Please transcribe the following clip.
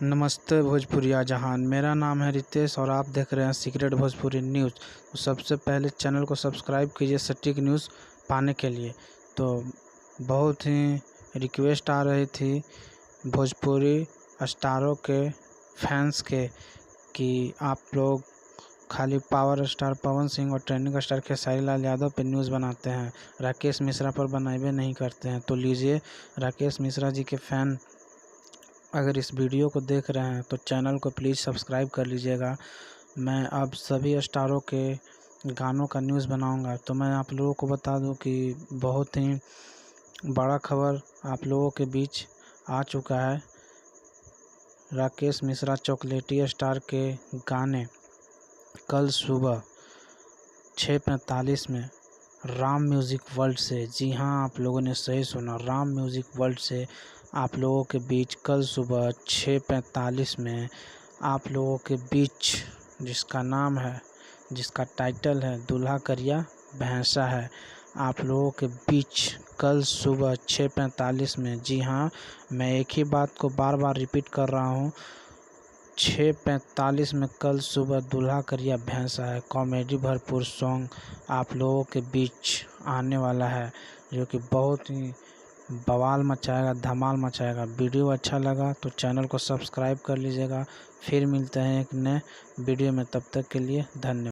नमस्ते भोजपुरिया जहान। मेरा नाम है रितेश और आप देख रहे हैं सीक्रेट भोजपुरी न्यूज़। तो सबसे पहले चैनल को सब्सक्राइब कीजिए सटीक न्यूज़ पाने के लिए। तो बहुत ही रिक्वेस्ट आ रही थी भोजपुरी स्टारों के फैंस के कि आप लोग खाली पावर स्टार पवन सिंह और ट्रेंडिंग स्टार खेसारी लाल यादव पे न्यूज़ बनाते हैं, राकेश मिश्रा पर बनावे नहीं करते हैं। तो लीजिए, राकेश मिश्रा जी के फ़ैन अगर इस वीडियो को देख रहे हैं तो चैनल को प्लीज़ सब्सक्राइब कर लीजिएगा। मैं अब सभी स्टारों के गानों का न्यूज़ बनाऊंगा। तो मैं आप लोगों को बता दूं कि बहुत ही बड़ा खबर आप लोगों के बीच आ चुका है। राकेश मिश्रा चॉकलेटी स्टार के गाने कल सुबह 6:45 में राम म्यूज़िक वर्ल्ड से, जी हाँ आप लोगों ने सही सुना, राम म्यूज़िक वर्ल्ड से आप लोगों के बीच कल सुबह 6:45 में आप लोगों के बीच जिसका टाइटल है दूल्हा करिया भैंसा है, आप लोगों के बीच कल सुबह 6:45 में, जी हाँ मैं एक ही बात को बार बार रिपीट कर रहा हूँ, 6:45 में कल सुबह दूल्हा करिया भैंसा है कॉमेडी भरपूर सॉन्ग आप लोगों के बीच आने वाला है, जो कि बहुत ही बवाल मचाएगा, धमाल मचाएगा। वीडियो अच्छा लगा तो चैनल को सब्सक्राइब कर लीजिएगा। फिर मिलते हैं एक नए वीडियो में, तब तक के लिए धन्यवाद।